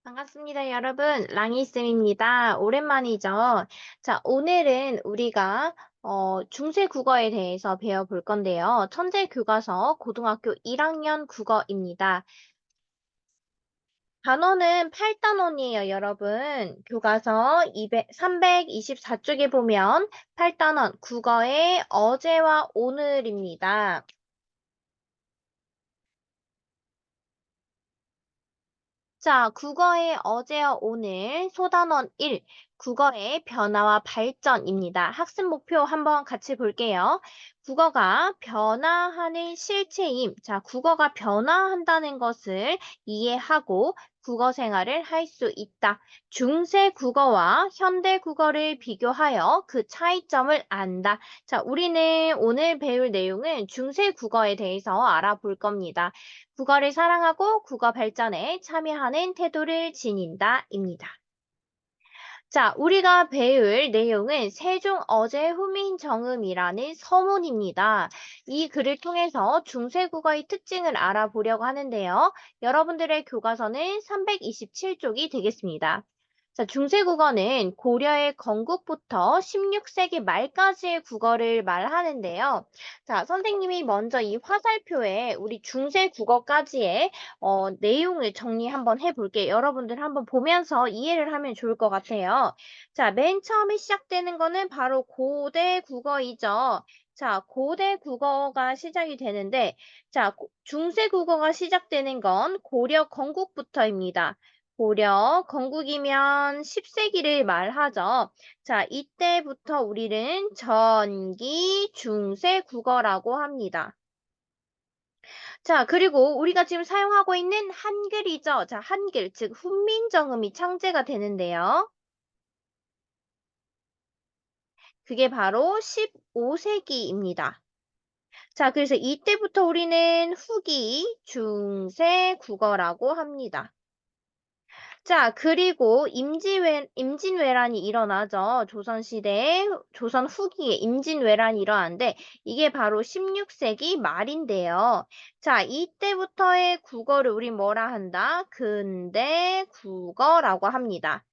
반갑습니다, 여러분. 랑이쌤입니다. 오랜만이죠? 자, 오늘은 우리가 중세 국어에 대해서 배워볼 건데요. 천재 교과서 고등학교 1학년 국어입니다. 단원은 8단원이에요, 여러분. 교과서 324쪽에 보면 8단원 국어의 어제와 오늘입니다. 자, 국어의 어제와 오늘 소단원 1, 국어의 변화와 발전입니다. 학습 목표 한번 같이 볼게요. 국어가 변화하는 실체임. 자, 국어가 변화한다는 것을 이해하고 국어 생활을 할 수 있다. 중세 국어와 현대 국어를 비교하여 그 차이점을 안다. 자, 우리는 오늘 배울 내용은 중세 국어에 대해서 알아볼 겁니다. 국어를 사랑하고 국어 발전에 참여하는 태도를 지닌다입니다. 자, 우리가 배울 내용은 세종 어제 후민정음이라는 서문입니다. 이 글을 통해서 중세국어의 특징을 알아보려고 하는데요. 여러분들의 교과서는 327쪽이 되겠습니다. 자, 중세국어는 고려의 건국부터 16세기 말까지의 국어를 말하는데요. 자, 선생님이 먼저 이 화살표에 우리 중세국어까지의 내용을 정리 한번 해볼게요. 여러분들 한번 보면서 이해를 하면 좋을 것 같아요. 자, 맨 처음에 시작되는 거는 바로 고대 국어이죠. 자, 고대 국어가 시작이 되는데, 자, 중세 국어가 시작되는 건 고려 건국부터입니다. 고려 건국이면 10세기를 말하죠. 자, 이때부터 우리는 전기 중세 국어라고 합니다. 자, 그리고 우리가 지금 사용하고 있는 한글이죠. 자, 한글, 즉 훈민정음이 창제가 되는데요. 그게 바로 15세기입니다. 자, 그래서 이때부터 우리는 후기 중세 국어라고 합니다. 자, 그리고 임진왜란이 일어나죠. 조선시대에, 조선 후기에 임진왜란이 일어나는데, 이게 바로 16세기 말인데요. 자, 이때부터의 국어를 우리 뭐라 한다? 근대 국어라고 합니다.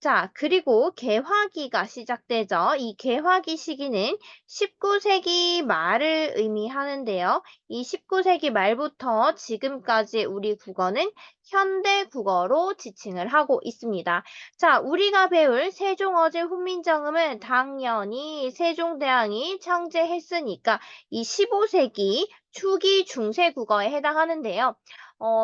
자, 그리고 개화기가 시작되죠. 이 개화기 시기는 19세기 말을 의미하는데요. 이 19세기 말부터 지금까지 우리 국어는 현대 국어로 지칭을 하고 있습니다. 자, 우리가 배울 세종어제 훈민정음은 당연히 세종대왕이 창제했으니까 이 15세기 초기 중세 국어에 해당하는데요.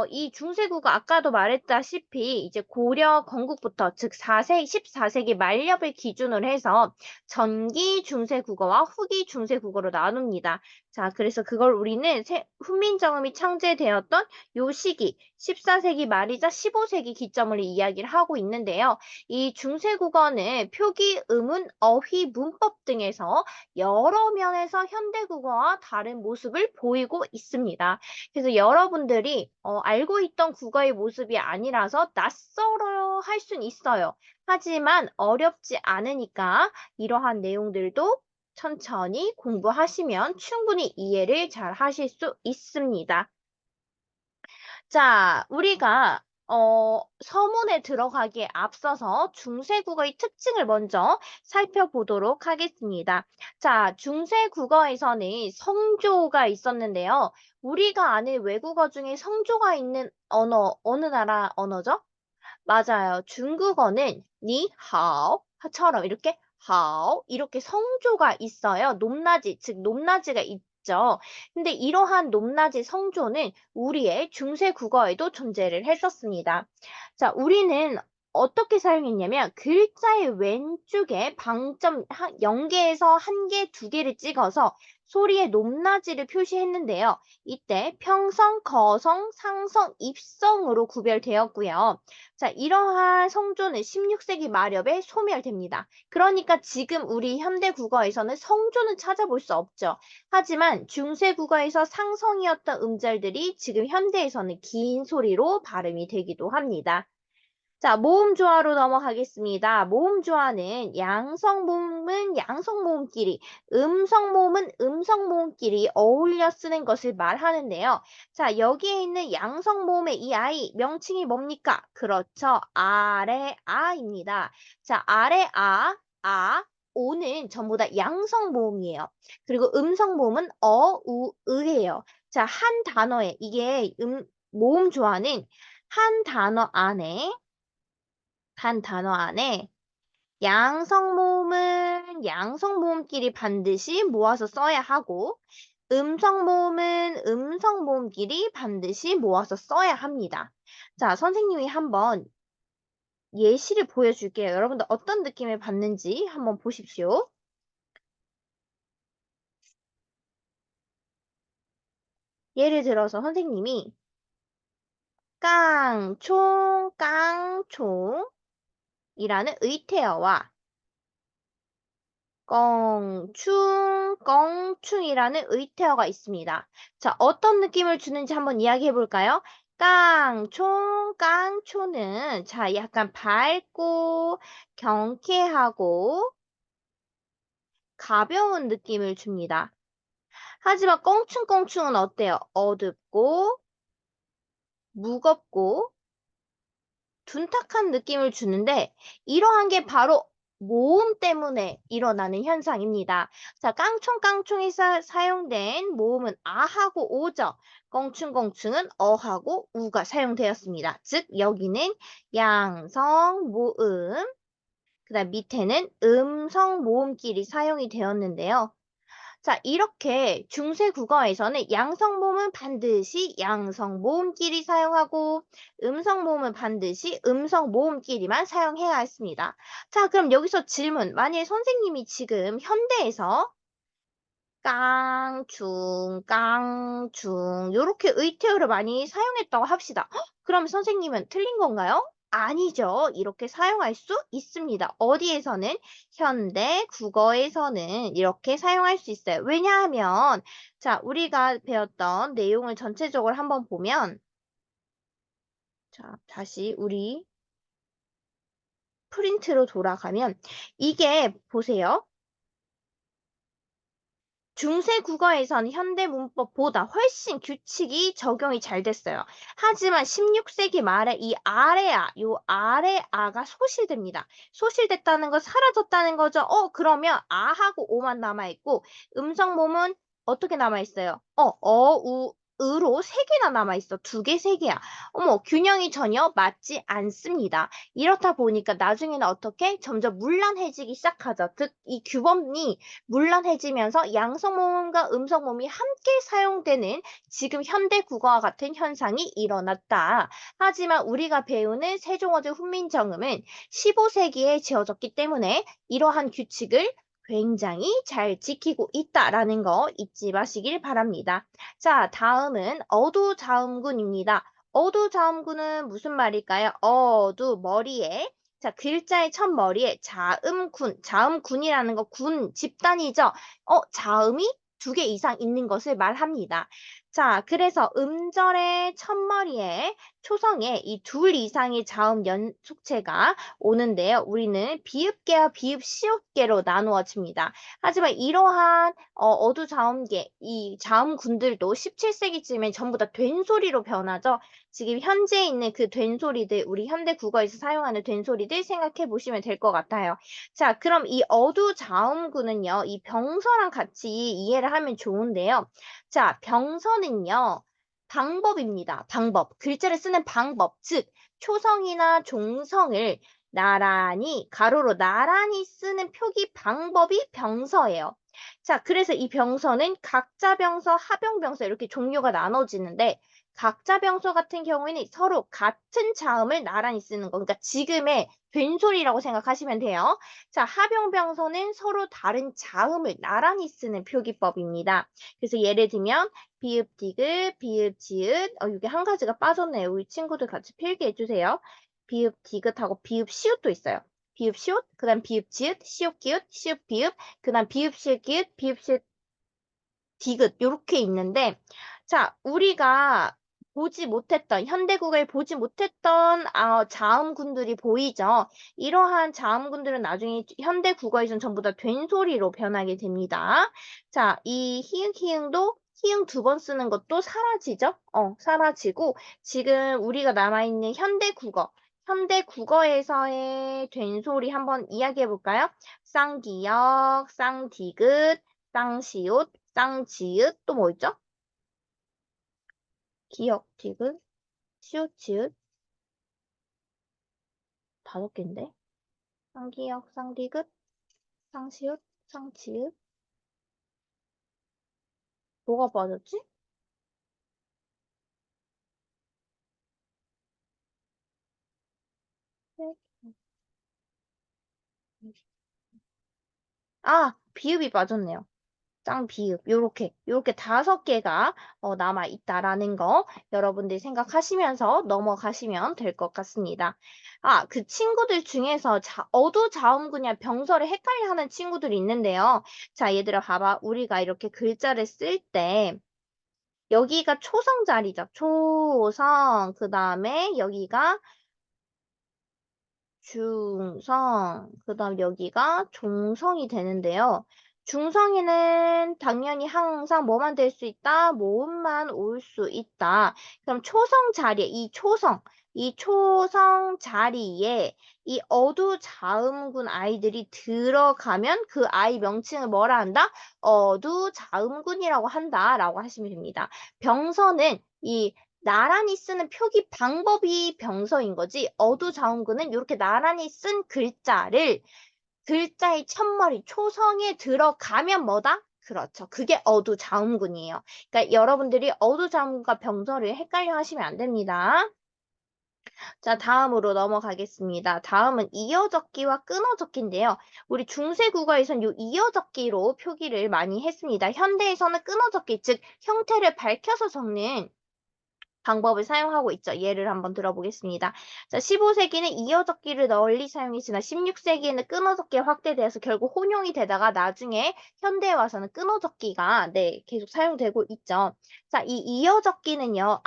이 중세국어 아까도 말했다시피 이제 고려 건국부터 즉 14세기 말엽을 기준으로 해서 전기 중세국어와 후기 중세국어로 나눕니다. 자, 그래서 그걸 우리는 훈민정음이 창제되었던 요 시기 14세기 말이자 15세기 기점을 이야기를 하고 있는데요. 이 중세국어는 표기, 음운, 어휘, 문법 등에서 여러 면에서 현대국어와 다른 모습을 보이고 있습니다. 그래서 여러분들이 알고 있던 국어의 모습이 아니라서 낯설어 할 순 있어요. 하지만 어렵지 않으니까 이러한 내용들도 천천히 공부하시면 충분히 이해를 잘 하실 수 있습니다. 자, 우리가 서문에 들어가기에 앞서서 중세국어의 특징을 먼저 살펴보도록 하겠습니다. 자, 중세국어에서는 성조가 있었는데요. 우리가 아는 외국어 중에 성조가 있는 언어, 어느 나라 언어죠? 맞아요. 중국어는 니하오처럼 이렇게 하오 이렇게 성조가 있어요. 높낮이, 즉 높낮이가 있죠. 근데 이러한 높낮이 성조는 우리의 중세 국어에도 존재를 했었습니다. 자, 우리는 어떻게 사용했냐면 글자의 왼쪽에 방점 0개에서 1개, 2개를 찍어서 소리의 높낮이를 표시했는데요. 이때 평성, 거성, 상성, 입성으로 구별되었고요. 자, 이러한 성조는 16세기 말엽에 소멸됩니다. 그러니까 지금 우리 현대 국어에서는 성조는 찾아볼 수 없죠. 하지만 중세 국어에서 상성이었던 음절들이 지금 현대에서는 긴 소리로 발음이 되기도 합니다. 자, 모음조화로 넘어가겠습니다. 모음조화는 양성모음은 양성모음끼리, 음성모음은 음성모음끼리 어울려 쓰는 것을 말하는데요. 자, 여기에 있는 양성모음의 이 아이, 명칭이 뭡니까? 그렇죠. 아래 아입니다. 자, 아래 아, 오는 전부 다 양성모음이에요. 그리고 음성모음은 우, 의예요. 자, 한 단어에, 이게 모음조화는 한 단어 안에 양성모음은 양성모음끼리 반드시 모아서 써야 하고 음성모음은 음성모음끼리 반드시 모아서 써야 합니다. 자, 선생님이 한번 예시를 보여줄게요. 여러분들 어떤 느낌을 받는지 한번 보십시오. 예를 들어서 선생님이 깡총이라는 의태어와 껑충이라는 의태어가 있습니다. 자, 어떤 느낌을 주는지 한번 이야기해 볼까요? 깡초는 자, 약간 밝고 경쾌하고 가벼운 느낌을 줍니다. 하지만 껑충은 어때요? 어둡고 무겁고 둔탁한 느낌을 주는데 이러한 게 바로 모음 때문에 일어나는 현상입니다. 자, 깡총이 사용된 모음은 아하고 오죠. 껑충은 어하고 우가 사용되었습니다. 즉 여기는 양성 모음, 그다음 밑에는 음성 모음끼리 사용이 되었는데요. 자, 이렇게 중세 국어에서는 양성모음은 반드시 양성모음끼리 사용하고 음성모음은 반드시 음성모음끼리만 사용해야 했습니다. 자, 그럼 여기서 질문. 만약에 선생님이 지금 현대에서 깡충 요렇게 의태어를 많이 사용했다고 합시다. 헉, 그럼 선생님은 틀린 건가요? 아니죠. 이렇게 사용할 수 있습니다. 어디에서는? 현대 국어에서는 이렇게 사용할 수 있어요. 왜냐하면 자, 우리가 배웠던 내용을 전체적으로 한번 보면 자, 다시 우리 프린트로 돌아가면 이게 보세요. 중세 국어에선 현대 문법보다 훨씬 규칙이 적용이 잘 됐어요. 하지만 16세기 말에 이 요 아래아가 소실됩니다. 소실됐다는 건 사라졌다는 거죠. 그러면 아하고 오만 남아있고 음성모음은 어떻게 남아있어요? 으로 세 개나 남아있어. 두 개, 세 개야. 어머, 균형이 전혀 맞지 않습니다. 이렇다 보니까 나중에는 어떻게? 점점 문란해지기 시작하죠. 즉, 이 규범이 문란해지면서 양성모음과 음성모음이 함께 사용되는 지금 현대 국어와 같은 현상이 일어났다. 하지만 우리가 배우는 세종어제 훈민정음은 15세기에 지어졌기 때문에 이러한 규칙을 굉장히 잘 지키고 있다라는 거 잊지 마시길 바랍니다. 자, 다음은 어두자음군입니다. 어두자음군은 무슨 말일까요? 머리에 자, 글자의 첫 머리에 자음군이라는 거 집단이죠. 자음이 두 개 이상 있는 것을 말합니다. 자, 그래서 음절의 첫머리에 초성에 이 둘 이상의 자음 연속체가 오는데요. 우리는 비읍계와 비읍시옷계로 나누어집니다. 하지만 이러한 어두자음계, 이 자음군들도 17세기쯤에 전부 다 된소리로 변하죠. 지금 현재 있는 그 된소리들, 우리 현대 국어에서 사용하는 된소리들 생각해 보시면 될 것 같아요. 자, 그럼 이 어두자음구는요, 이 병서랑 같이 이해를 하면 좋은데요. 자, 병서는요, 방법입니다. 방법. 글자를 쓰는 방법. 즉, 초성이나 종성을 가로로 나란히 쓰는 표기 방법이 병서예요. 자, 그래서 이 병서는 각자병서, 하병병서 이렇게 종류가 나눠지는데 각자병서 같은 경우에는 서로 같은 자음을 나란히 쓰는 거. 그러니까 지금의 된소리라고 생각하시면 돼요. 자, 하병병서는 서로 다른 자음을 나란히 쓰는 표기법입니다. 그래서 예를 들면 비읍, 디귿, 비읍, 지읒. 이게 한 가지가 빠졌네요. 우리 친구들 같이 필기해 주세요. 비읍, 디귿하고 비읍, 시읒도 있어요. 비읍, 시읒, 그 다음 비읍, 지읒, 시읒, 기읒, 시읒, 비읍, 그 다음 비읍, 시읒, 기읒, 비읍, 시읒, 디귿 이렇게 있는데 자, 우리가 보지 못했던, 현대 국어에 보지 못했던 자음군들이 보이죠. 이러한 자음군들은 나중에 현대 국어에선 전부 다 된소리로 변하게 됩니다. 자, 이 히읗, 히읗도 히읗 두 번 쓰는 것도 사라지죠? 사라지고 지금 우리가 남아있는 현대 국어에서의 된소리 한번 이야기해 볼까요? 쌍기역, 쌍디귿, 쌍시옷, 쌍지읒, 또 뭐 있죠? 기역, 디귿, 시옷, 지읒, 다섯 개인데? 쌍기역, 쌍디귿, 쌍시옷, 쌍지읒, 뭐가 빠졌지? 비읍이 빠졌네요. 쌍비읍 요렇게 다섯 개가 남아 있다라는 거 여러분들이 생각하시면서 넘어가시면 될 것 같습니다. 그 친구들 중에서 어두자음군이야 병설을 헷갈려하는 친구들이 있는데요. 자, 얘들아 봐봐. 우리가 이렇게 글자를 쓸 때 여기가 초성 자리죠. 초성. 그 다음에 여기가 중성, 그 다음 여기가 종성이 되는데요. 중성에는 당연히 항상 뭐만 될 수 있다? 모음만 올 수 있다. 그럼 초성 자리에, 이 초성 자리에 이 어두자음군 아이들이 들어가면 그 아이 명칭을 뭐라 한다? 어두자음군이라고 한다라고 하시면 됩니다. 병서는 이 나란히 쓰는 표기 방법이 병서인 거지 어두자음군은 이렇게 나란히 쓴 글자의 첫머리 초성에 들어가면 뭐다? 그렇죠. 그게 어두자음군이에요. 그러니까 여러분들이 어두자음군과 병서를 헷갈려 하시면 안 됩니다. 자, 다음으로 넘어가겠습니다. 다음은 이어적기와 끊어적기인데요. 우리 중세국어에선 이 이어적기로 표기를 많이 했습니다. 현대에서는 끊어적기, 즉 형태를 밝혀서 적는 방법을 사용하고 있죠. 예를 한번 들어보겠습니다. 자, 15세기는 이어적기를 널리 사용했으나 16세기에는 끊어적기가 확대돼서 결국 혼용이 되다가 나중에 현대에 와서는 끊어적기가 계속 사용되고 있죠. 자, 이 이어적기는요.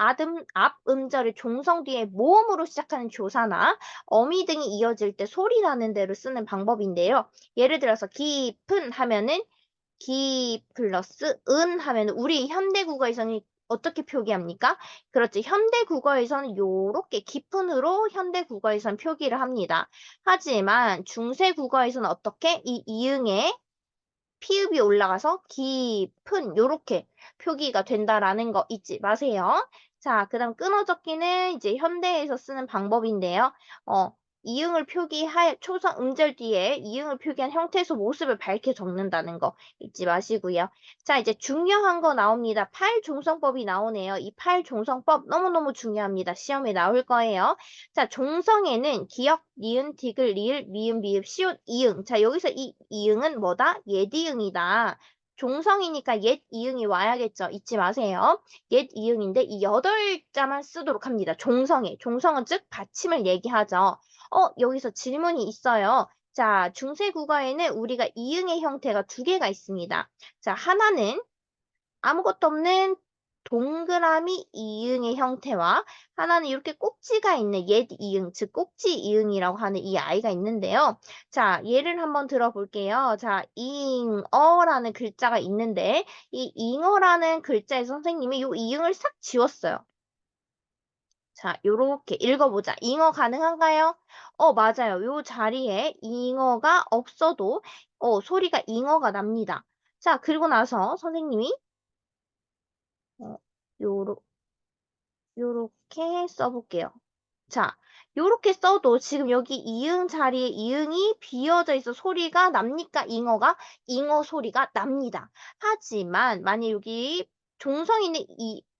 앞 음절을 종성 뒤에 모음으로 시작하는 조사나 어미 등이 이어질 때 소리 나는 대로 쓰는 방법인데요. 예를 들어서 깊은 하면은 기 플러스 은 하면 우리 현대 국어에서는 어떻게 표기합니까? 그렇지. 현대 국어에서는 요렇게 깊은으로 현대 국어에서는 표기를 합니다. 하지만 중세 국어에서는 어떻게? 이 이응에 피읍이 올라가서 깊은 요렇게 표기가 된다라는 거 잊지 마세요. 자, 그다음 끊어적기는 이제 현대에서 쓰는 방법인데요. 이응을 표기할 초성 음절 뒤에 이응을 표기한 형태에서 모습을 밝게 적는다는 거 잊지 마시고요. 자, 이제 중요한 거 나옵니다. 팔종성법이 나오네요. 이 팔종성법 너무너무 중요합니다. 시험에 나올 거예요. 자, 종성에는 기역, 니은, 디귿, 리을, 미음, 비읍, 시옷, 이응. 자, 여기서 이 이응은 뭐다? 옛이응이다. 종성이니까 옛 이응이 와야겠죠. 잊지 마세요. 옛 이응인데 이 8자만 쓰도록 합니다. 종성은 즉 받침을 얘기하죠. 여기서 질문이 있어요. 자, 중세 국어에는 우리가 이응의 형태가 두 개가 있습니다. 자, 하나는 아무것도 없는 동그라미 이응의 형태와 하나는 이렇게 꼭지가 있는 옛 이응, 즉 꼭지 이응이라고 하는 이 아이가 있는데요. 자, 예를 한번 들어볼게요. 자, 잉어라는 글자가 있는데 이 잉어라는 글자에 선생님이 이 이응을 싹 지웠어요. 자, 요렇게 읽어보자. 잉어 가능한가요? 맞아요. 요 자리에 잉어가 없어도 소리가 잉어가 납니다. 자, 그리고 나서 선생님이 어, 요러, 요렇게 써볼게요. 자, 요렇게 써도 지금 여기 이응 자리에 이응이 비어져 있어 소리가 납니까? 잉어 소리가 납니다. 하지만 만약 여기 종성 있는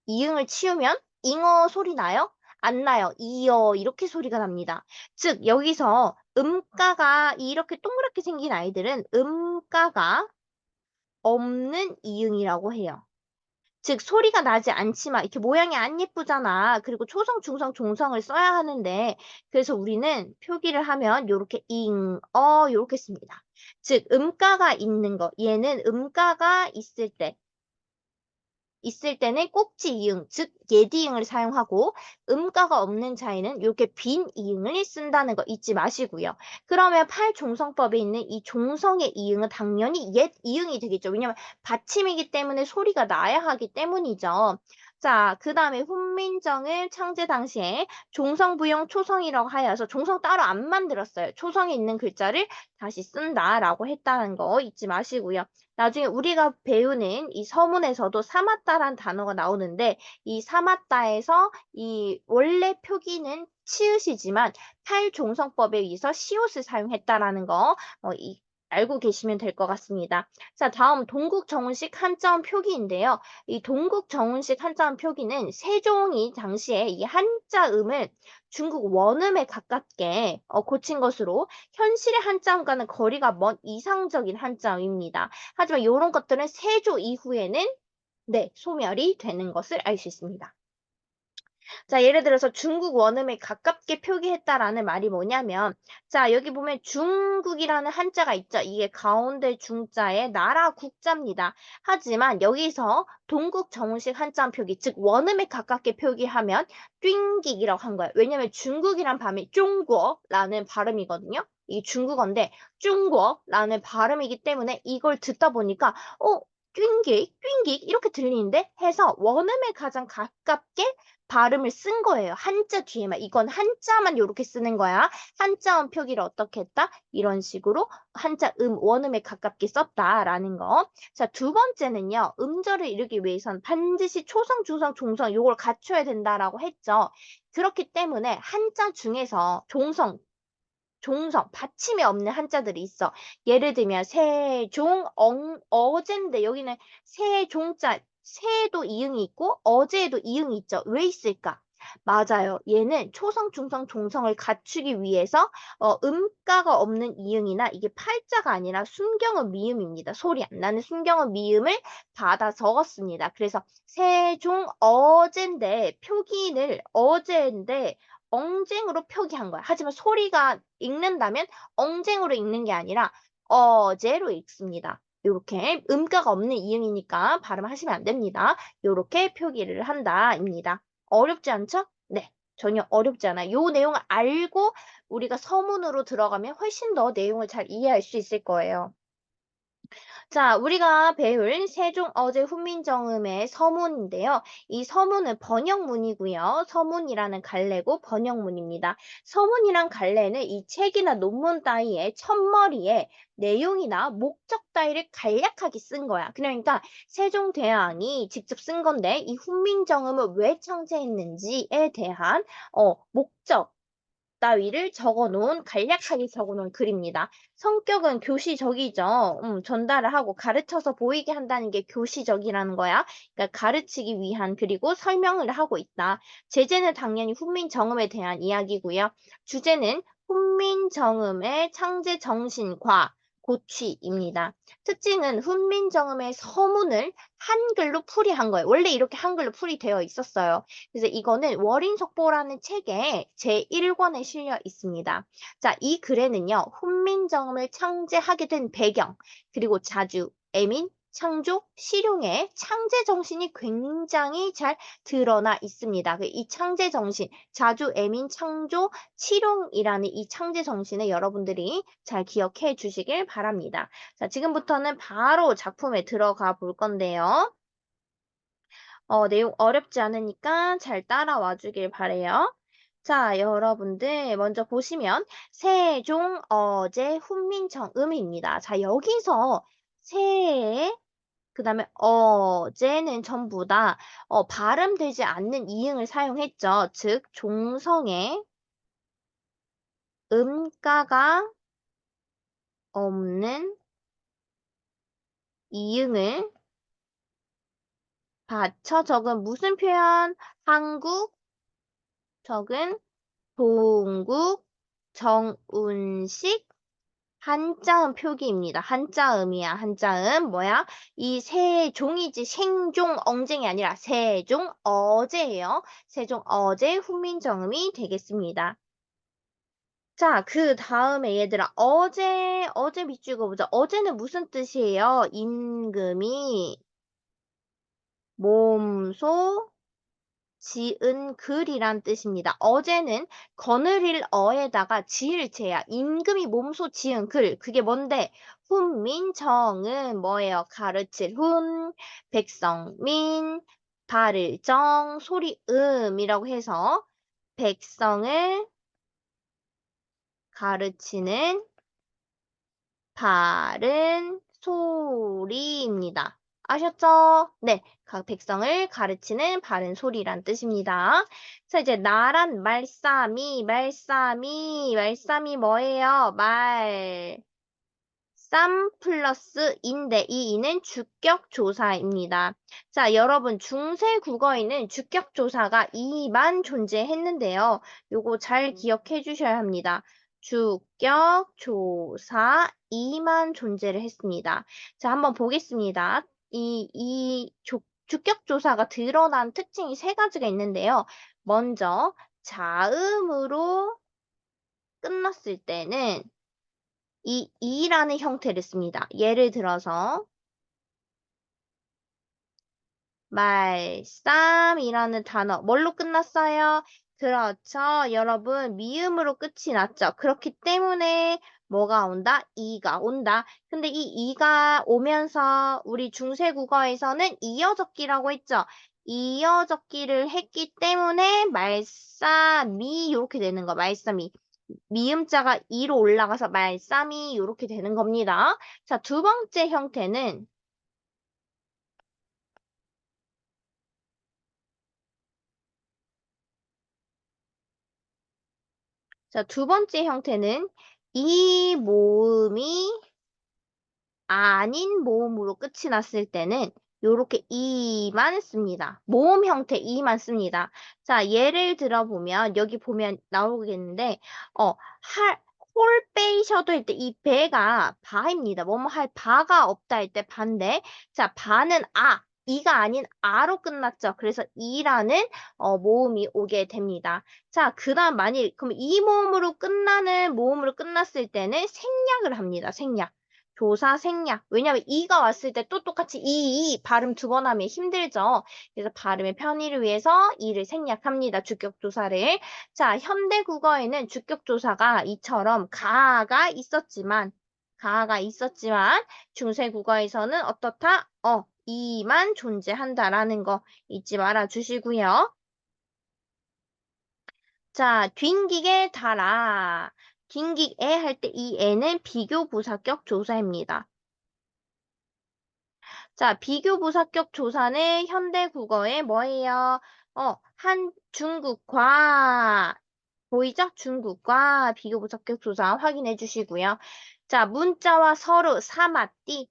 이응을 치우면 잉어 소리 나요? 안 나요. 이어 이렇게 소리가 납니다. 즉 여기서 음가가 이렇게 동그랗게 생긴 아이들은 음가가 없는 이응이라고 해요. 즉 소리가 나지 않지만 이렇게 모양이 안 예쁘잖아. 그리고 초성, 중성, 종성을 써야 하는데 그래서 우리는 표기를 하면 요렇게 요렇게 씁니다. 즉 음가가 있는 거 얘는 음가가 있을 때 있을 때는 꼭지 이응, 즉 예디응을 사용하고 음가가 없는 자에는 이렇게 빈 이응을 쓴다는 거 잊지 마시고요. 그러면 팔종성법에 있는 이 종성의 이응은 당연히 옛 이응이 되겠죠. 왜냐하면 받침이기 때문에 소리가 나야 하기 때문이죠. 자, 그 다음에 훈민정을 창제 당시에 종성부영 초성이라고 하여서 종성 따로 안 만들었어요. 초성에 있는 글자를 다시 쓴다라고 했다는 거 잊지 마시고요. 나중에 우리가 배우는 이 서문에서도 사맞다란 단어가 나오는데 이 사맞다에서 이 원래 표기는 치읓이지만 팔종성법에 의해서 시옷을 사용했다라는 거 알고 계시면 될 것 같습니다. 자, 다음 동국정운식 한자음 표기인데요. 이 동국정운식 한자음 표기는 세종이 당시에 이 한자음을 중국 원음에 가깝게 고친 것으로 현실의 한자음과는 거리가 먼 이상적인 한자음입니다. 하지만 이런 것들은 세조 이후에는 네, 소멸이 되는 것을 알 수 있습니다. 자, 예를 들어서 중국 원음에 가깝게 표기했다라는 말이 뭐냐면, 자, 여기 보면 중국이라는 한자가 있죠. 이게 가운데 중자의 나라 국자입니다. 하지만 여기서 동국 정식 한자 표기, 즉 원음에 가깝게 표기하면 띵기이라고 한 거예요. 왜냐면 중국이란 발음이 중국라는 발음이거든요. 이 중국어인데 중국라는 발음이기 때문에 이걸 듣다 보니까 띵기, 띵기 이렇게 들리는데 해서 원음에 가장 가깝게 발음을 쓴 거예요. 한자 뒤에만. 이건 한자만 이렇게 쓰는 거야. 한자음 표기를 어떻게 했다? 이런 식으로 한자 원음에 가깝게 썼다라는 거. 자, 두 번째는요. 음절을 이루기 위해선 반드시 초성, 주성, 종성 요걸 갖춰야 된다라고 했죠. 그렇기 때문에 한자 중에서 종성, 받침이 없는 한자들이 있어. 예를 들면 세종, 어제인데 여기는 세종자, 세에도 이응이 있고 어제에도 이응이 있죠. 왜 있을까? 맞아요. 얘는 초성, 중성, 종성을 갖추기 위해서 음가가 없는 이응이나 이게 팔자가 아니라 순경은 미음입니다. 소리 안 나는 순경은 미음을 받아 적었습니다. 그래서 세종 어제인데 표기를 어제인데 엉쟁으로 표기한 거야. 하지만 소리가 읽는다면 엉쟁으로 읽는 게 아니라 어제로 읽습니다. 이렇게 음가가 없는 이응이니까 발음하시면 안 됩니다. 이렇게 표기를 한다입니다. 어렵지 않죠? 네, 전혀 어렵지 않아요. 요 내용을 알고 우리가 서문으로 들어가면 훨씬 더 내용을 잘 이해할 수 있을 거예요. 자, 우리가 배울 세종 어제 훈민정음의 서문인데요. 이 서문은 번역문이고요. 서문이라는 갈래고 번역문입니다. 서문이란 갈래는 이 책이나 논문 따위의 첫머리에 내용이나 목적 따위를 간략하게 쓴 거야. 그러니까 세종대왕이 직접 쓴 건데 이 훈민정음을 왜 창제했는지에 대한 목적 따위를 적어놓은 간략하게 적어놓은 글입니다. 성격은 교시적이죠. 전달을 하고 가르쳐서 보이게 한다는 게 교시적이라는 거야. 그러니까 가르치기 위한 그리고 설명을 하고 있다. 제재는 당연히 훈민정음에 대한 이야기고요. 주제는 훈민정음의 창제 정신과 고취입니다. 특징은 훈민정음의 서문을 한글로 풀이한 거예요. 원래 이렇게 한글로 풀이되어 있었어요. 그래서 이거는 월인석보라는 책에 제1권에 실려 있습니다. 자, 이 글에는요, 훈민정음을 창제하게 된 배경, 그리고 자주, 애민, 창조, 실용의 창제 정신이 굉장히 잘 드러나 있습니다. 이 창제 정신, 자주, 애민, 창조, 실용이라는 이 창제 정신을 여러분들이 잘 기억해 주시길 바랍니다. 자, 지금부터는 바로 작품에 들어가 볼 건데요. 내용 어렵지 않으니까 잘 따라와 주길 바래요. 자, 여러분들 먼저 보시면 세종 어제 훈민정음입니다. 자, 여기서 세 그다음에 어제는 전부 다 발음되지 않는 이응을 사용했죠. 즉 종성에 음가가 없는 이응을 받쳐 적은 무슨 표현? 한국 적은 동국 정운식 한자음 표기입니다. 한자음이야, 한자음. 뭐야? 이 세종이지 생종 엉쟁이 아니라 세종 어제예요. 세종 어제 훈민정음이 되겠습니다. 자, 그 다음에 얘들아, 어제 밑줄 그어보자. 어제는 무슨 뜻이에요? 임금이 몸소 지은 글이란 뜻입니다. 어제는 거느릴 어에다가 지을 제야. 임금이 몸소 지은 글. 그게 뭔데? 훈민정은 뭐예요? 가르칠 훈, 백성민, 발을 정, 소리 음이라고 해서 백성을 가르치는 바른 소리입니다. 아셨죠? 네, 각 백성을 가르치는 바른 소리란 뜻입니다. 자, 이제 나란 말씀이 뭐예요? 쌈 플러스 인데 이 이는 주격조사입니다. 자, 여러분 중세 국어에는 주격조사가 이만 존재했는데요. 요거 잘 기억해 주셔야 합니다. 주격조사 이만 존재를 했습니다. 자, 한번 보겠습니다. 주격조사가 드러난 특징이 세 가지가 있는데요. 먼저 자음으로 끝났을 때는 이 이라는 형태를 씁니다. 예를 들어서 말쌈이라는 단어 뭘로 끝났어요? 그렇죠. 여러분 미음으로 끝이 났죠. 그렇기 때문에 뭐가 온다? 이가 온다. 근데 이 이가 오면서 우리 중세국어에서는 이어적기라고 했죠. 이어적기를 했기 때문에 말쌈이 이렇게 되는 거. 말쌈이. 미음자가 이로 올라가서 말쌈이 이렇게 되는 겁니다. 자, 두 번째 형태는 두 번째 형태는 이 모음이 아닌 모음으로 끝이 났을 때는 요렇게 이만 씁니다. 모음 형태 이만 씁니다. 자, 예를 들어보면 여기 보면 나오겠는데 홀 빼셔도 할 때 이 배가 바입니다. 뭐뭐 할 바가 없다 할 때 반대. 자, 바는 이가 아닌 아로 끝났죠. 그래서 이라는 모음이 오게 됩니다. 자, 그다음 만일 그럼 이 모음으로 끝나는 모음으로 끝났을 때는 생략을 합니다. 생략. 조사 생략. 왜냐면 이가 왔을 때 또 똑같이 이 발음 두 번 하면 힘들죠. 그래서 발음의 편의를 위해서 이를 생략합니다. 주격조사를. 자, 현대 국어에는 주격조사가 이처럼 가가 있었지만 중세 국어에서는 어떻다? 이만 존재한다라는 거 잊지 말아 주시고요. 자, 뒹기게 달아. 뒹기에 할 때 이 애는 비교부사격 조사입니다. 자, 비교부사격 조사는 현대 국어에 뭐예요? 중국과 보이죠? 중국과 비교부사격 조사 확인해 주시고요. 자, 문자와 서로 사마띠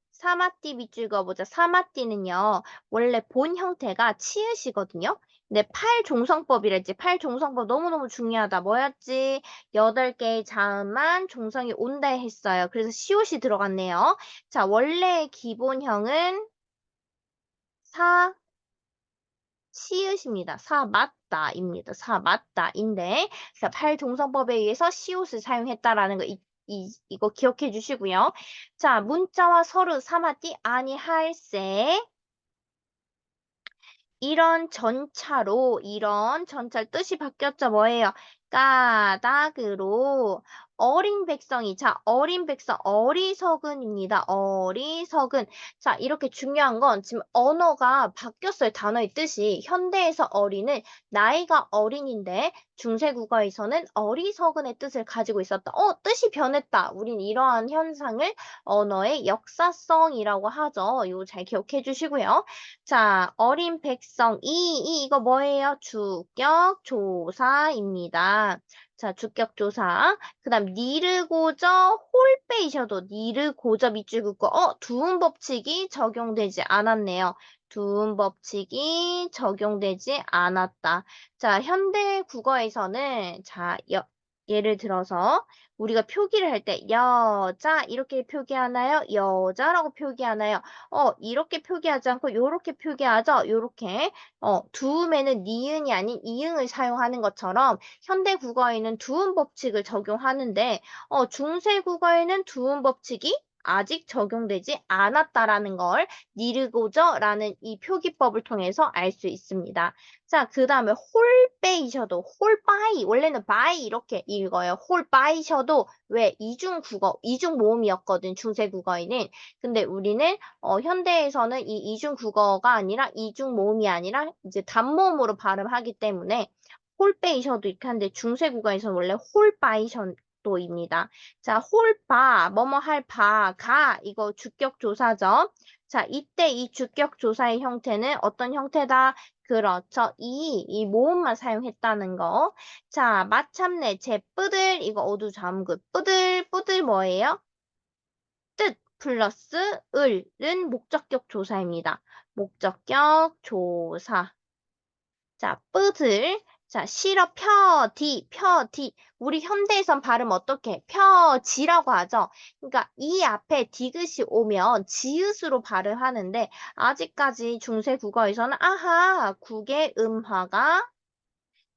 밑줄 그어보자. 사마띠는요, 원래 본 형태가 치읓이거든요. 근데 팔종성법이랬지. 팔종성법 너무너무 중요하다. 뭐였지? 8개의 자음만 종성이 온다 했어요. 그래서 시옷이 들어갔네요. 자, 원래의 기본형은 치읓입니다. 맞다입니다. 맞다인데, 자, 팔종성법에 의해서 시옷을 사용했다라는 거, 이거 기억해 주시고요. 자, 문자와 서로 사마띠 아니 할세. 이런 전차 뜻이 바뀌었죠. 뭐예요? 까닭으로 어린 백성이 어린 백성 어리석은입니다. 어리석은. 자, 이렇게 중요한 건 지금 언어가 바뀌었어요. 단어의 뜻이. 현대에서 어린은 나이가 어린인데 중세국어에서는 어리석은의 뜻을 가지고 있었다. 뜻이 변했다. 우린 이러한 현상을 언어의 역사성이라고 하죠. 이거 잘 기억해 주시고요. 자, 어린 백성 이거 뭐예요? 주격조사입니다. 자, 주격조사. 그다음 니르고저 홀 빼이셔도 니르고저 밑줄 긋고 두음 법칙이 적용되지 않았네요. 두음 법칙이 적용되지 않았다. 자, 현대 국어에서는 예를 들어서 우리가 표기를 할 때 여자 이렇게 표기하나요? 여자라고 표기하나요? 이렇게 표기하지 않고 요렇게 표기하죠. 요렇게 두음에는 니은이 아닌 이응을 사용하는 것처럼 현대 국어에는 두음 법칙을 적용하는데 중세 국어에는 두음 법칙이 아직 적용되지 않았다라는 걸 니르고저라는 이 표기법을 통해서 알 수 있습니다. 자, 그 다음에 홀빼이셔도 홀바이 원래는 바이 이렇게 읽어요. 홀바이셔도 왜 이중 국어, 이중 모음이었거든 중세 국어에는. 근데 우리는 현대에서는 이 이중 국어가 아니라 이중 모음이 아니라 이제 단모음으로 발음하기 때문에 홀빼이셔도 이렇게 하는데 중세 국어에서는 원래 홀바이셔도입니다. 자, 홀바, 뭐뭐 할 바, 가, 이거 주격조사죠. 자, 이때 이 주격조사의 형태는 어떤 형태다? 그렇죠. 이 모음만 사용했다는 거. 자, 마참내, 제 뿌들, 이거 어두잠금. 뿌들 뭐예요? 뜻 플러스 을은 목적격 조사입니다. 목적격 조사. 자, 뿌들. 자, 실어 펴디. 우리 현대에선 발음 어떻게? 펴지라고 하죠. 그러니까 이 앞에 디귿이 오면 지읒으로 발음하는데 아직까지 중세 국어에서는 아하, 국의 음화가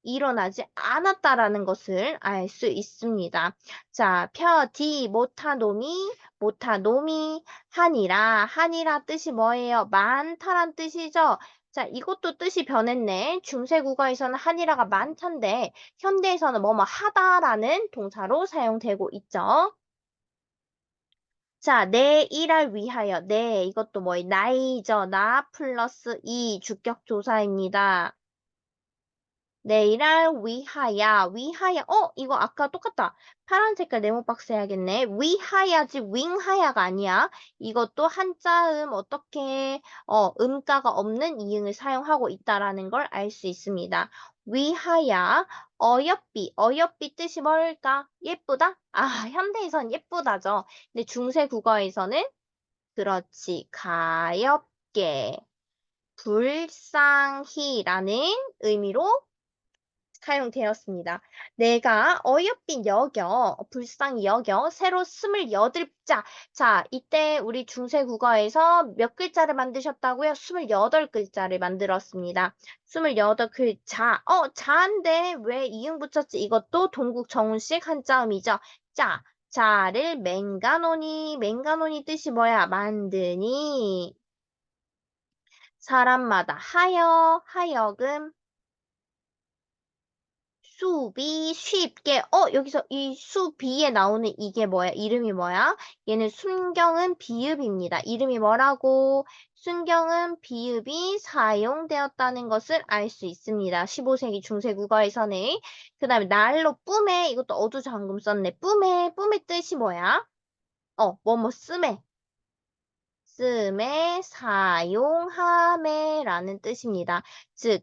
일어나지 않았다라는 것을 알 수 있습니다. 자, 펴디 못하노미 한이라 뜻이 뭐예요? 많다란 뜻이죠. 자, 이것도 뜻이 변했네. 중세 국어에서는 한이라가 많던데 현대에서는 뭐뭐 하다라는 동사로 사용되고 있죠. 자, 내 일을 위하여. 네, 이것도 뭐예요? 나이죠. 나 플러스 이 주격 조사입니다. 내일을 위하여. 이거 아까 똑같다. 파란 색깔 네모 박스 해야겠네. 위하여지 윙하여가 아니야. 이것도 한자음 어떻게 음가가 없는 이응을 사용하고 있다라는 걸 알 수 있습니다. 위하여 어여삐 뜻이 뭘까? 예쁘다? 아, 현대에선 예쁘다죠. 근데 중세 국어에서는 그렇지. 가엾게 불쌍히라는 의미로 사용되었습니다. 내가 어여삐 여겨, 불쌍히 여겨, 새로 28자. 자, 이때 우리 중세 국어에서 몇 글자를 만드셨다고요? 28글자를 만들었습니다. 28글자. 자인데 왜 이응 붙였지? 이것도 동국 정운식 한자음이죠. 자, 자를 맹가노니 뜻이 뭐야? 만드니. 사람마다 하여금 수비 쉽게 여기서 이 수비에 나오는 이게 뭐야? 이름이 뭐야? 얘는 순경은 비읍입니다. 이름이 뭐라고? 순경은 비읍이 사용되었다는 것을 알 수 있습니다. 15세기 중세 국어에서는. 그 다음에 날로 뿜에 이것도 어두잠금 썼네. 뿜의 뜻이 뭐야? 뭐뭐 씀에 사용함에라는 뜻입니다. 즉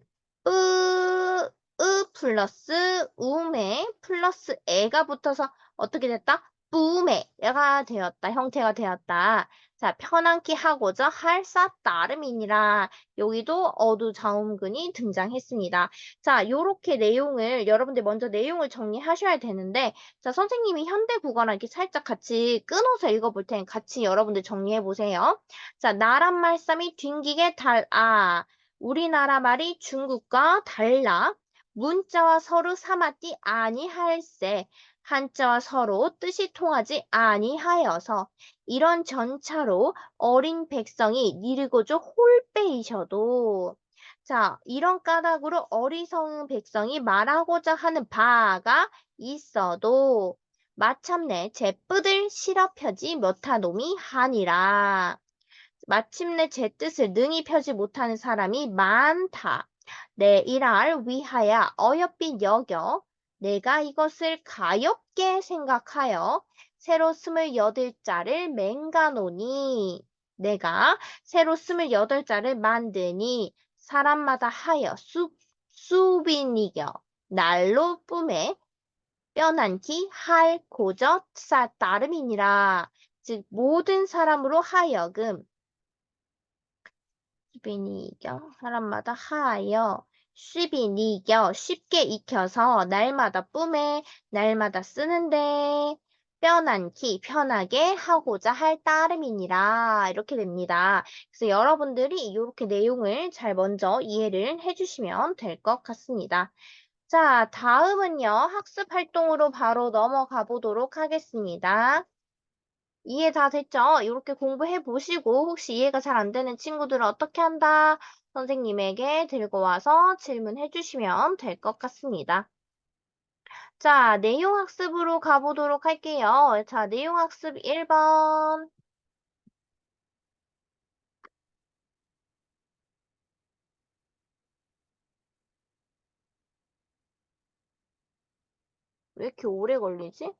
플러스 우메 플러스 에가 붙어서 어떻게 됐다? 뿌메가 되었다. 형태가 되었다. 자, 편안케 하고자 할사 따름이니라. 여기도 어두자음근이 등장했습니다. 자, 요렇게 내용을 여러분들 먼저 내용을 정리하셔야 되는데 자, 선생님이 현대 국어랑 이렇게 살짝 같이 끊어서 읽어볼 테니 같이 여러분들 정리해 보세요. 자, 나란 말씀이 튕기게 달아. 우리나라 말이 중국과 달라. 문자와 서로 삼았디 아니할세. 한자와 서로 뜻이 통하지 아니하여서 이런 전차로 어린 백성이 니르고조 홀빼이셔도 자, 이런 까닭으로 어리석은 백성이 말하고자 하는 바가 있어도 마침내 제 뿔을 실어 펴지 못하노미 하니라. 마침내 제 뜻을 능히 펴지 못하는 사람이 많다. 내 일할 위하여 어여삐 여겨 내가 이것을 가엾게 생각하여 새로 28자를 맹가노니 내가 새로 28자를 만드니 사람마다 하여 수빈이겨 날로 뿜에 뼈난기 할 고저 따름이니라. 즉 모든 사람으로 하여금 수빈이겨 사람마다 하여 쉽이니겨 쉽게 익혀서 날마다 뿜에 날마다 쓰는데 뼈난기 편하게 하고자 할 따름이니라 이렇게 됩니다. 그래서 여러분들이 이렇게 내용을 잘 먼저 이해를 해주시면 될 것 같습니다. 자, 다음은요 학습 활동으로 바로 넘어가 보도록 하겠습니다. 이해 다 됐죠? 이렇게 공부해 보시고 혹시 이해가 잘 안 되는 친구들은 어떻게 한다? 선생님에게 들고 와서 질문해 주시면 될 것 같습니다. 자, 내용 학습으로 가보도록 할게요. 자, 내용 학습 1번. 왜 이렇게 오래 걸리지?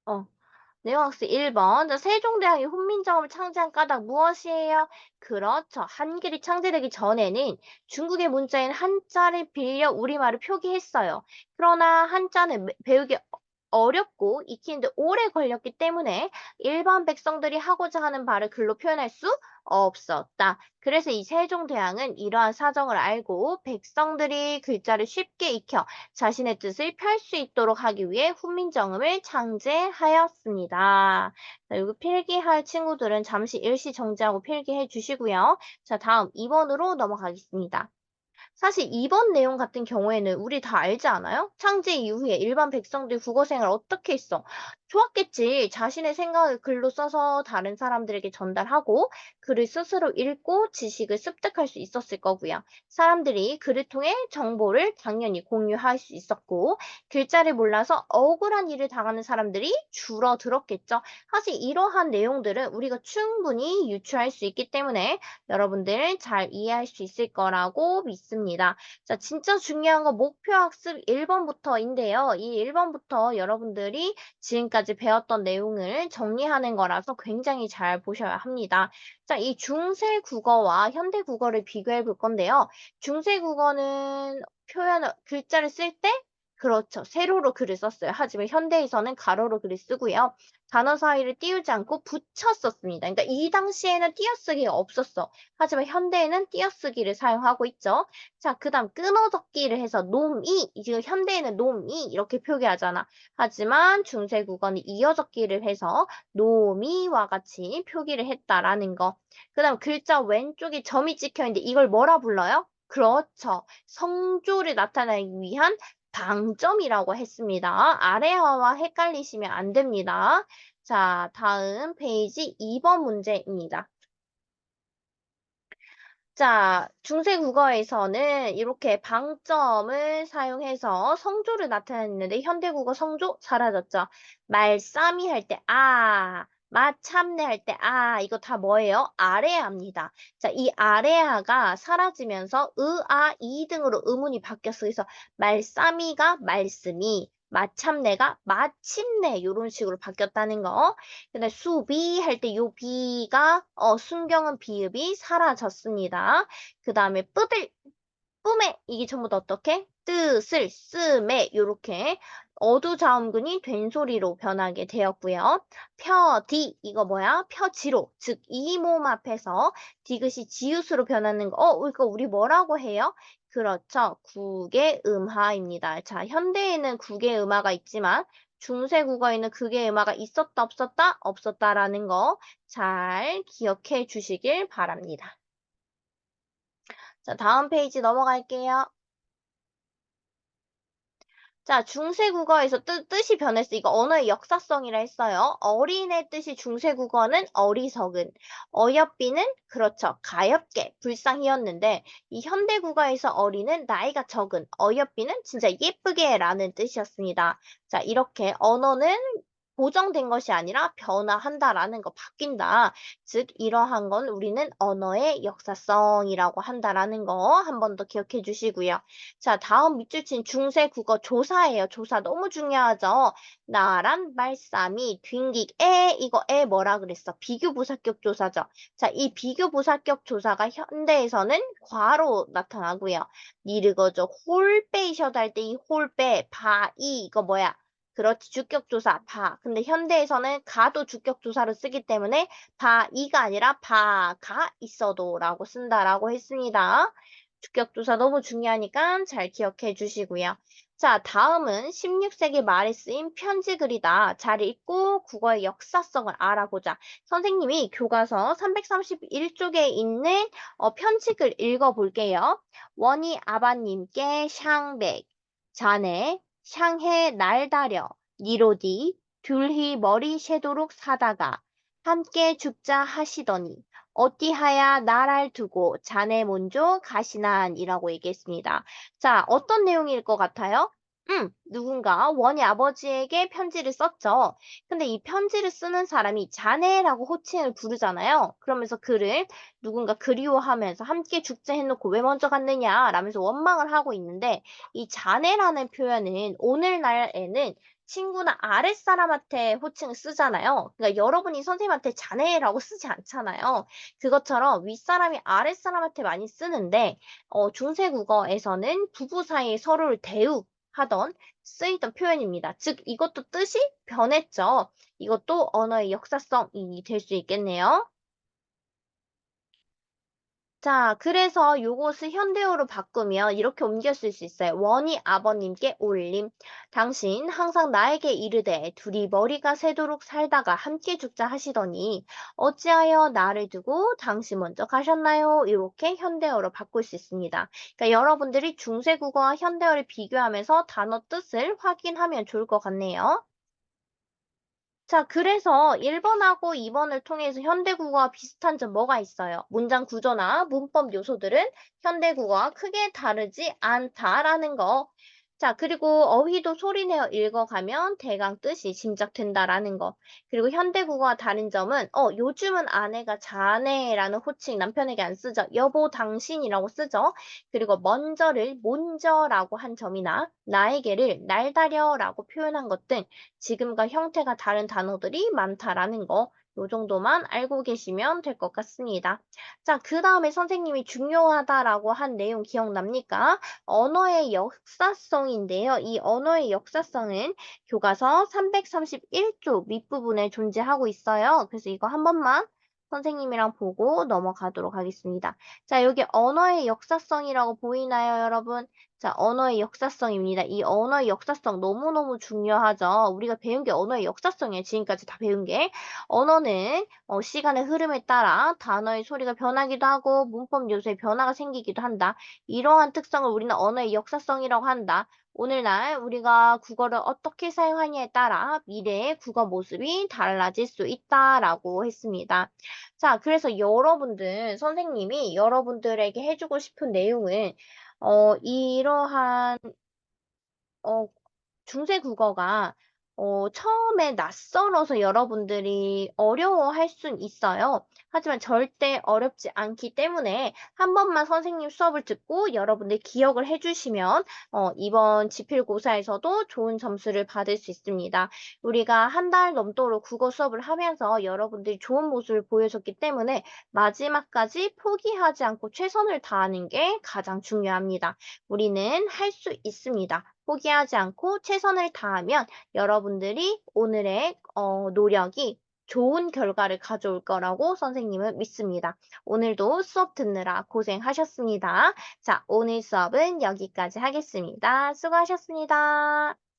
어. 내용학습 1번. 자, 세종대왕이 훈민정음을 창제한 까닭 무엇이에요? 그렇죠. 한글이 창제되기 전에는 중국의 문자인 한자를 빌려 우리말을 표기했어요. 그러나 한자는 배우기 어렵고 익히는데 오래 걸렸기 때문에 일반 백성들이 하고자 하는 바를 글로 표현할 수 없었다. 그래서 이 세종대왕은 이러한 사정을 알고 백성들이 글자를 쉽게 익혀 자신의 뜻을 펼 수 있도록 하기 위해 훈민정음을 창제하였습니다. 자, 이거 필기할 친구들은 잠시 일시 정지하고 필기해 주시고요. 자, 다음 2번으로 넘어가겠습니다. 사실 이번 내용 같은 경우에는 우리 다 알지 않아요? 창제 이후에 일반 백성들 국어생활 어떻게 했어? 좋았겠지. 자신의 생각을 글로 써서 다른 사람들에게 전달하고 글을 스스로 읽고 지식을 습득할 수 있었을 거고요. 사람들이 글을 통해 정보를 당연히 공유할 수 있었고 글자를 몰라서 억울한 일을 당하는 사람들이 줄어들었겠죠. 사실 이러한 내용들은 우리가 충분히 유추할 수 있기 때문에 여러분들 잘 이해할 수 있을 거라고 믿습니다. 자, 진짜 중요한 건 목표 학습 1번부터인데요. 이 1번부터 여러분들이 지금까지 배웠던 내용을 정리하는 거라서 굉장히 잘 보셔야 합니다. 자, 이 중세 국어와 현대 국어를 비교해 볼 건데요. 중세 국어는 글자를 쓸 때 그렇죠. 세로로 글을 썼어요. 하지만 현대에서는 가로로 글을 쓰고요. 단어 사이를 띄우지 않고 붙여 썼습니다. 그러니까 이 당시에는 띄어쓰기가 없었어. 하지만 현대에는 띄어쓰기를 사용하고 있죠. 자, 그 다음 끊어적기를 해서 놈이, 지금 현대에는 놈이 이렇게 표기하잖아. 하지만 중세국어는 이어적기를 해서 놈이와 같이 표기를 했다라는 거. 그 다음 글자 왼쪽에 점이 찍혀 있는데 이걸 뭐라 불러요? 그렇죠. 성조를 나타내기 위한 방점이라고 했습니다. 아래화와 헷갈리시면 안 됩니다. 자, 다음 페이지 2번 문제입니다. 자, 중세국어에서는 이렇게 방점을 사용해서 성조를 나타냈는데 현대국어 성조 사라졌죠. 말싸미 할 때 아, 마참내 할 때 아, 이거 다 뭐예요? 아래아입니다. 자, 이 아래아가 사라지면서 아, 이 등으로 의문이 바뀌었어. 그래서 말싸미가 말씀이, 마참내가 마침내 이런 식으로 바뀌었다는 거. 근데 수비 할 때 요 비가 순경은 비읍이 사라졌습니다. 그 다음에 뿜에 이게 전부 다 어떻게? 뜻을 쓰매 요렇게 어두자음근이 된소리로 변하게 되었고요. 펴디 이거 뭐야? 펴지로 즉 이 몸 앞에서 디귿이 지읒으로 변하는 거. 이거 우리 뭐라고 해요? 그렇죠. 국의 음하입니다. 자, 현대에는 국의 음하가 있지만 중세 국어에는 극의 음화가 있었다 없었다 없었다라는 거 잘 기억해 주시길 바랍니다. 자, 다음 페이지 넘어갈게요. 자, 중세국어에서 뜻이 변했어. 이거 언어의 역사성이라 했어요. 어린의 뜻이 중세국어는 어리석은, 어여삐는 그렇죠. 가엾게, 불쌍히였는데 이 현대국어에서 어린은 나이가 적은, 어여삐는 진짜 예쁘게라는 뜻이었습니다. 자, 이렇게 언어는 고정된 것이 아니라 변화한다라는 거, 바뀐다. 즉, 이러한 건 우리는 언어의 역사성이라고 한다라는 거 한 번 더 기억해 주시고요. 자, 다음 밑줄 친 중세 국어 조사예요. 조사 너무 중요하죠. 나란, 말싸미, 뒹깃, 이거 뭐라 그랬어? 비교부사격 조사죠. 자, 이 비교부사격 조사가 현대에서는 과로 나타나고요. 니르거죠. 홀빼이셔도 할 때 이 홀빼, 이거 뭐야? 그렇지, 주격조사, 근데 현대에서는 가도 주격조사를 쓰기 때문에 이가 아니라 가 있어도 라고 쓴다라고 했습니다. 주격조사 너무 중요하니까 잘 기억해 주시고요. 자, 다음은 16세기 말에 쓰인 편지글이다. 잘 읽고 국어의 역사성을 알아보자. 선생님이 교과서 331쪽에 있는 편지글 읽어볼게요. 원희 아바님께 샹백, 자네, 향해 날다려, 니로디 둘이 머리 새도록 사다가 함께 죽자 하시더니 어찌하야 나랄 두고 자네 먼저 가시난이라고 얘기했습니다. 자, 어떤 내용일 것 같아요? 누군가 원희 아버지에게 편지를 썼죠. 근데 이 편지를 쓰는 사람이 자네라고 호칭을 부르잖아요. 그러면서 그를 누군가 그리워하면서 함께 죽자 해놓고 왜 먼저 갔느냐 라면서 원망을 하고 있는데 이 자네라는 표현은 오늘날에는 친구나 아랫사람한테 호칭을 쓰잖아요. 그러니까 여러분이 선생님한테 자네라고 쓰지 않잖아요. 그것처럼 윗사람이 아랫사람한테 많이 쓰는데 중세국어에서는 부부 사이에 서로를 대우하던 쓰이던 표현입니다. 즉 이것도 뜻이 변했죠. 이것도 언어의 역사성이 될 수 있겠네요. 자, 그래서 요것을 현대어로 바꾸면 이렇게 옮겨 쓸 수 있어요. 원희 아버님께 올림. 당신 항상 나에게 이르되 둘이 머리가 새도록 살다가 함께 죽자 하시더니 어찌하여 나를 두고 당신 먼저 가셨나요? 이렇게 현대어로 바꿀 수 있습니다. 그러니까 여러분들이 중세국어와 현대어를 비교하면서 단어 뜻을 확인하면 좋을 것 같네요. 자, 그래서 1번하고 2번을 통해서 현대국어와 비슷한 점 뭐가 있어요? 문장 구조나 문법 요소들은 현대국어와 크게 다르지 않다라는 거. 자, 그리고 어휘도 소리내어 읽어가면 대강 뜻이 짐작된다라는 거. 그리고 현대국어와 다른 점은 요즘은 아내가 자네라는 호칭 남편에게 안 쓰죠. 여보, 당신이라고 쓰죠. 그리고 먼저를 먼저라고 한 점이나 나에게를 날다려라고 표현한 것 등 지금과 형태가 다른 단어들이 많다라는 거, 요 정도만 알고 계시면 될 것 같습니다. 자, 그 다음에 선생님이 중요하다라고 한 내용 기억납니까? 언어의 역사성인데요. 이 언어의 역사성은 교과서 331쪽 밑부분에 존재하고 있어요. 그래서 이거 한 번만 선생님이랑 보고 넘어가도록 하겠습니다. 자, 여기 언어의 역사성이라고 보이나요, 여러분? 자, 언어의 역사성입니다. 이 언어의 역사성 너무너무 중요하죠. 우리가 배운 게 언어의 역사성이에요. 지금까지 다 배운 게. 언어는 시간의 흐름에 따라 단어의 소리가 변하기도 하고 문법 요소에 변화가 생기기도 한다. 이러한 특성을 우리는 언어의 역사성이라고 한다. 오늘날 우리가 국어를 어떻게 사용하냐에 따라 미래의 국어 모습이 달라질 수 있다라고 했습니다. 자, 그래서 여러분들, 선생님이 여러분들에게 해주고 싶은 내용은 이러한 어, 중세 국어가 처음에 낯설어서 여러분들이 어려워할 순 있어요. 하지만 절대 어렵지 않기 때문에 한 번만 선생님 수업을 듣고 여러분들 기억을 해주시면 이번 지필고사에서도 좋은 점수를 받을 수 있습니다. 우리가 한 달 넘도록 국어 수업을 하면서 여러분들이 좋은 모습을 보여줬기 때문에 마지막까지 포기하지 않고 최선을 다하는 게 가장 중요합니다. 우리는 할 수 있습니다. 포기하지 않고 최선을 다하면 여러분들이 오늘의 노력이 좋은 결과를 가져올 거라고 선생님은 믿습니다. 오늘도 수업 듣느라 고생하셨습니다. 자, 오늘 수업은 여기까지 하겠습니다. 수고하셨습니다.